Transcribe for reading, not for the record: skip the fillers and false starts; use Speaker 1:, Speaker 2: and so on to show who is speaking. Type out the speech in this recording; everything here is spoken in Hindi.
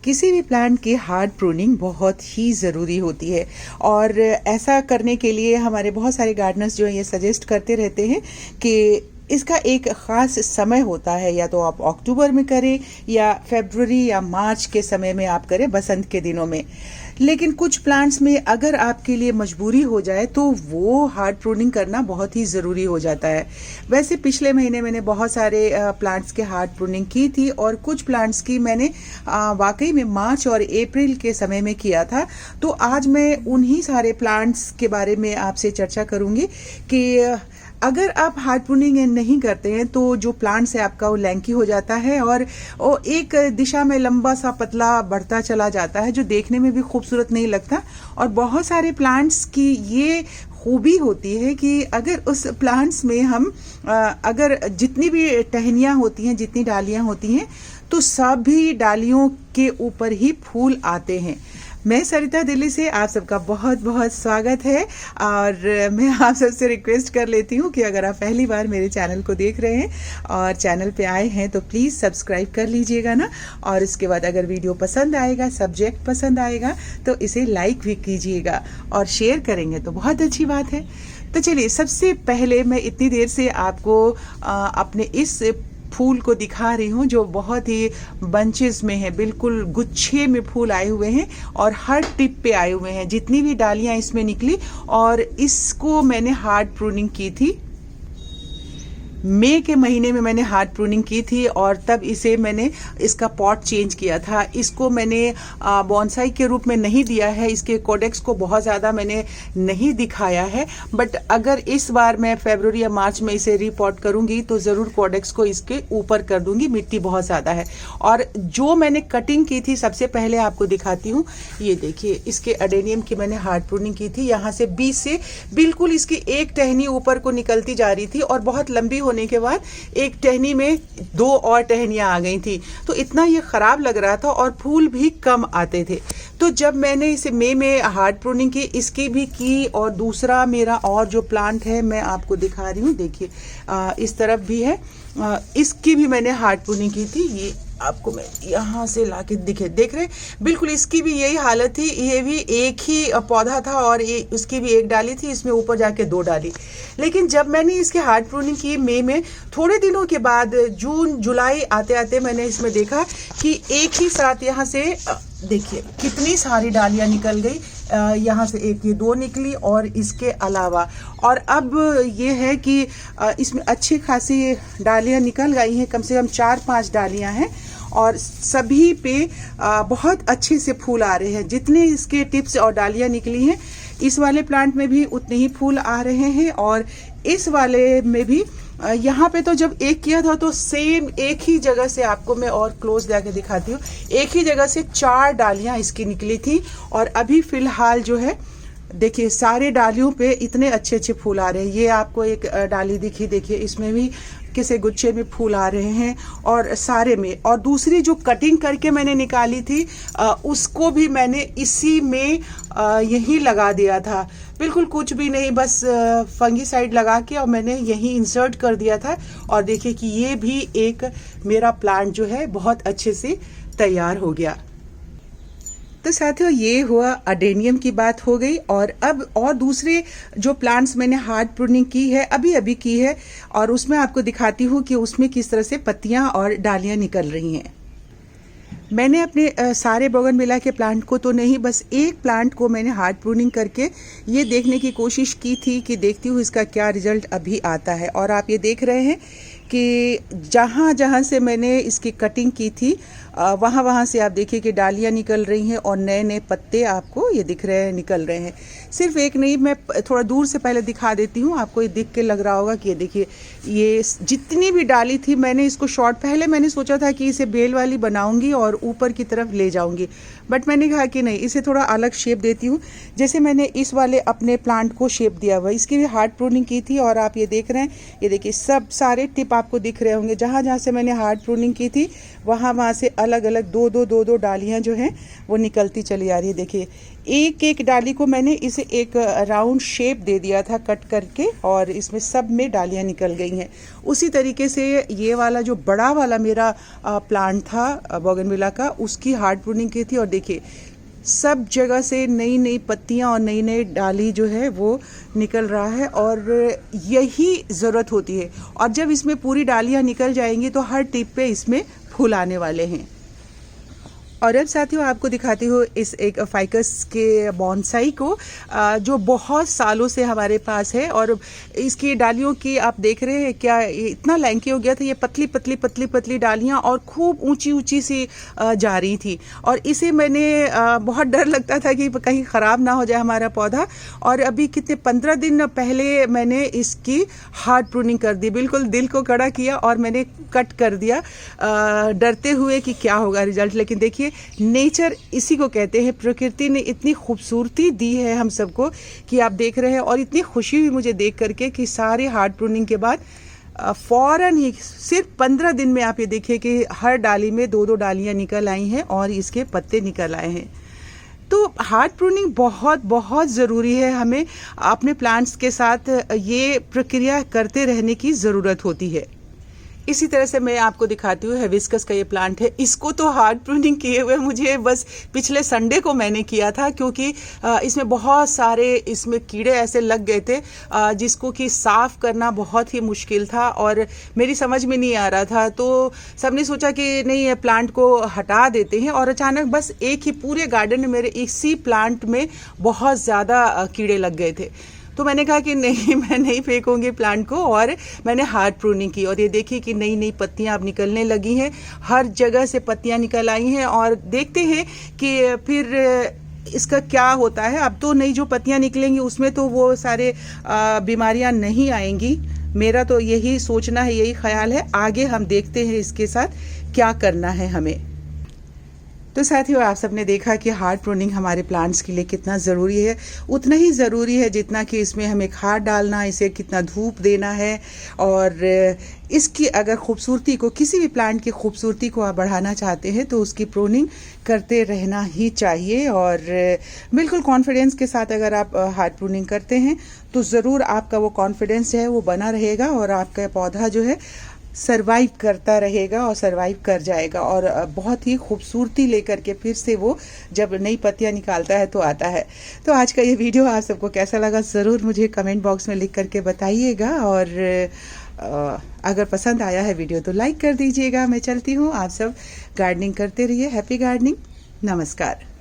Speaker 1: किसी भी प्लांट की हार्ड प्रूनिंग बहुत ही ज़रूरी होती है और ऐसा करने के लिए हमारे बहुत सारे गार्डनर्स जो है ये सजेस्ट करते रहते हैं कि इसका एक ख़ास समय होता है, या तो आप अक्टूबर में करें या फरवरी या मार्च के समय में आप करें, बसंत के दिनों में। लेकिन कुछ प्लांट्स में अगर आपके लिए मजबूरी हो जाए तो वो हार्ड प्रूनिंग करना बहुत ही ज़रूरी हो जाता है। वैसे पिछले महीने मैंने बहुत सारे प्लांट्स के हार्ड प्रूनिंग की थी और कुछ प्लांट्स की मैंने वाकई में मार्च और अप्रैल के समय में किया था। तो आज मैं उन्हीं सारे प्लांट्स के बारे में आपसे चर्चा करूँगी कि अगर आप हार्ड प्रूनिंग नहीं करते हैं तो जो प्लांट्स है आपका वो लैंकी हो जाता है और वो एक दिशा में लंबा सा पतला बढ़ता चला जाता है, जो देखने में भी खूबसूरत नहीं लगता। और बहुत सारे प्लांट्स की ये खूबी होती है कि अगर उस प्लांट्स में हम अगर जितनी भी टहनियाँ होती हैं, जितनी डालियाँ होती हैं, तो सभी डालियों के ऊपर ही फूल आते हैं। मैं सरिता दिल्ली से आप सबका बहुत बहुत स्वागत है और मैं आप सबसे रिक्वेस्ट कर लेती हूँ कि अगर आप पहली बार मेरे चैनल को देख रहे हैं और चैनल पे आए हैं तो प्लीज़ सब्सक्राइब कर लीजिएगा ना। और इसके बाद अगर वीडियो पसंद आएगा, सब्जेक्ट पसंद आएगा तो इसे लाइक भी कीजिएगा और शेयर करेंगे तो बहुत अच्छी बात है। तो चलिए, सबसे पहले मैं इतनी देर से आपको अपने इस फूल को दिखा रही हूँ जो बहुत ही बंचेस में है, बिल्कुल गुच्छे में फूल आए हुए हैं और हर टिप पे आए हुए हैं, जितनी भी डालियाँ इसमें निकली। और इसको मैंने हार्ड प्रूनिंग की थी मई के महीने में, मैंने हार्ड प्रूनिंग की थी और तब इसे मैंने इसका पॉट चेंज किया था। इसको मैंने बॉन्साई के रूप में नहीं दिया है, इसके कोडेक्स को बहुत ज़्यादा मैंने नहीं दिखाया है। बट अगर इस बार मैं फरवरी या मार्च में इसे रीपॉट करूंगी तो ज़रूर कोडेक्स को इसके ऊपर कर दूंगी, मिट्टी बहुत ज़्यादा है। और जो मैंने कटिंग की थी सबसे पहले आपको दिखाती हूँ, ये देखिए, इसके अडेनियम की मैंने हार्ड प्रूनिंग की थी। यहाँ से बीच से बिल्कुल इसकी एक टहनी ऊपर को निकलती जा रही थी और बहुत लंबी होने के बाद एक टहनी में दो और टहनियां आ गई थी, तो इतना ये खराब लग रहा था और फूल भी कम आते थे। तो जब मैंने इसे मई में हार्ड प्रूनिंग की, इसकी भी की, और दूसरा मेरा और जो प्लांट है मैं आपको दिखा रही हूँ, देखिए इस तरफ भी है, इसकी भी मैंने हार्ड प्रूनिंग की थी। ये आपको मैं यहाँ से लाके देख रहे, बिल्कुल इसकी भी यही हालत थी। ये भी एक ही पौधा था और ये उसकी भी एक डाली थी, इसमें ऊपर जाके दो डाली। लेकिन जब मैंने इसकी हार्ड प्रूनिंग की मई में, थोड़े दिनों के बाद जून जुलाई आते आते मैंने इसमें देखा कि एक ही साथ यहाँ से देखिए कितनी सारी डालियाँ निकल गई। यहाँ से एक, ये दो निकली और इसके अलावा, और अब ये है कि इसमें अच्छी खासी डालियाँ निकल गई हैं, कम से कम 4-5 डालियाँ हैं और सभी पे बहुत अच्छे से फूल आ रहे हैं। जितने इसके टिप्स और डालियाँ निकली हैं, इस वाले प्लांट में भी उतने ही फूल आ रहे हैं और इस वाले में भी। यहाँ पे तो जब एक किया था तो सेम एक ही जगह से, आपको मैं और क्लोज जाके दिखाती हूँ, एक ही जगह से 4 डालियाँ इसकी निकली थी। और अभी फिलहाल जो है देखिए, सारे डालियों पे इतने अच्छे अच्छे फूल आ रहे हैं। ये आपको एक डाली दिखी, देखिए इसमें भी किसी गुच्छे में फूल आ रहे हैं और सारे में। और दूसरी जो कटिंग करके मैंने निकाली थी उसको भी मैंने इसी में यहीं लगा दिया था, बिल्कुल कुछ भी नहीं, बस फंगीसाइड लगा के और मैंने यहीं इंसर्ट कर दिया था। और देखिए कि ये भी एक मेरा प्लांट जो है बहुत अच्छे से तैयार हो गया। तो साथियों, ये हुआ अडेनियम की बात हो गई। और अब और दूसरे जो प्लांट्स मैंने हार्ड प्रूनिंग की है, अभी की है, और उसमें आपको दिखाती हूँ कि उसमें किस तरह से पत्तियाँ और डालियाँ निकल रही हैं। मैंने अपने सारे बोगनविला के प्लांट को तो नहीं, बस एक प्लांट को मैंने हार्ड प्रूनिंग करके ये देखने की कोशिश की थी कि देखती हूँ इसका क्या रिजल्ट अभी आता है। और आप ये देख रहे हैं कि जहाँ जहाँ से मैंने इसकी कटिंग की थी वहाँ से आप देखिए कि डालियाँ निकल रही हैं और नए नए पत्ते आपको ये दिख रहे हैं, निकल रहे हैं। सिर्फ एक नहीं, मैं थोड़ा दूर से पहले दिखा देती हूँ, आपको ये दिख के लग रहा होगा कि ये देखिए, ये जितनी भी डाली थी मैंने इसको शॉर्ट, पहले मैंने सोचा था कि इसे बेल वाली बनाऊंगी और ऊपर की तरफ ले जाऊंगी, बट मैंने कहा कि नहीं, इसे थोड़ा अलग शेप देती हूँ। जैसे मैंने इस वाले अपने प्लांट को शेप दिया हुआ, इसकी भी हार्ड प्रूनिंग की थी और आप ये देख रहे हैं, ये देखिए सब सारे टिप आपको दिख रहे होंगे, जहाँ जहाँ से मैंने हार्ड प्रूनिंग की थी वहाँ से अलग अलग दो डालियाँ जो हैं वो निकलती चली आ रही है। देखिए एक एक डाली को मैंने इसे एक राउंड शेप दे दिया था कट करके, और इसमें सब में डालियाँ निकल गई हैं। उसी तरीके से ये वाला जो बड़ा वाला मेरा प्लांट था बोगनविला का, उसकी हार्ड प्रूनिंग की थी, और देखिए सब जगह से नई नई पत्तियां और नई नई डाली जो है वो निकल रहा है, और यही ज़रूरत होती है। और जब इसमें पूरी डालियां निकल जाएंगी तो हर टिप पे इसमें फूल आने वाले हैं। और अब साथियों आपको दिखाती हूँ इस एक फाइकस के बॉन्साई को, जो बहुत सालों से हमारे पास है, और इसकी डालियों की आप देख रहे हैं क्या इतना लैंकी हो गया था। ये पतली पतली पतली पतली डालियाँ और खूब ऊंची ऊंची सी जा रही थी, और इसे मैंने बहुत डर लगता था कि कहीं ख़राब ना हो जाए हमारा पौधा। और अभी कितने 15 दिन पहले मैंने इसकी हार्ड प्रूनिंग कर दी, बिल्कुल दिल को कड़ा किया और मैंने कट कर दिया, डरते हुए कि क्या होगा रिजल्ट। लेकिन देखिए नेचर इसी को कहते हैं, प्रकृति ने इतनी खूबसूरती दी है हम सबको कि आप देख रहे हैं। और इतनी खुशी हुई मुझे देख करके कि सारे हार्ड प्रूनिंग के बाद फौरन ही सिर्फ 15 दिन में आप ये देखिए कि हर डाली में दो डालियां निकल आई हैं और इसके पत्ते निकल आए हैं। तो हार्ड प्रूनिंग बहुत बहुत ज़रूरी है, हमें अपने प्लांट्स के साथ ये प्रक्रिया करते रहने की ज़रूरत होती है। इसी तरह से मैं आपको दिखाती हूँ हिबिस्कस का ये प्लांट है। इसको तो हार्ड प्रूनिंग किए हुए मुझे बस पिछले संडे को मैंने किया था, क्योंकि इसमें बहुत सारे इसमें कीड़े ऐसे लग गए थे जिसको कि साफ़ करना बहुत ही मुश्किल था और मेरी समझ में नहीं आ रहा था। तो सबने सोचा कि नहीं ये प्लांट को हटा देते हैं, और अचानक बस एक ही पूरे गार्डन में मेरे इसी प्लांट में बहुत ज़्यादा कीड़े लग गए थे। तो मैंने कहा कि नहीं, मैं नहीं फेंकूंगी प्लांट को, और मैंने हार्ड प्रूनिंग की। और ये देखिए कि नई नई पत्तियां अब निकलने लगी हैं, हर जगह से पत्तियां निकल आई हैं, और देखते हैं कि फिर इसका क्या होता है। अब तो नई जो पत्तियां निकलेंगी उसमें तो वो सारे बीमारियां नहीं आएंगी। मेरा तो यही सोचना है, यही ख्याल है। आगे हम देखते हैं इसके साथ क्या करना है हमें। तो साथियों आप सबने देखा कि हार्ड प्रूनिंग हमारे प्लांट्स के लिए कितना ज़रूरी है। उतना ही ज़रूरी है जितना कि इसमें हमें खाद डालना, इसे कितना धूप देना है, और इसकी अगर खूबसूरती को, किसी भी प्लांट की खूबसूरती को आप बढ़ाना चाहते हैं तो उसकी प्रूनिंग करते रहना ही चाहिए। और बिल्कुल कॉन्फिडेंस के साथ अगर आप हार्ड प्रूनिंग करते हैं तो ज़रूर आपका वो कॉन्फिडेंस है वो बना रहेगा, और आपका पौधा जो है सरवाइव करता रहेगा और सरवाइव कर जाएगा, और बहुत ही खूबसूरती लेकर के फिर से वो जब नई पत्तियां निकालता है तो आता है। तो आज का ये वीडियो आप सबको कैसा लगा ज़रूर मुझे कमेंट बॉक्स में लिख करके बताइएगा, और अगर पसंद आया है वीडियो तो लाइक कर दीजिएगा। मैं चलती हूँ, आप सब गार्डनिंग करते रहिए। हैप्पी गार्डनिंग, नमस्कार।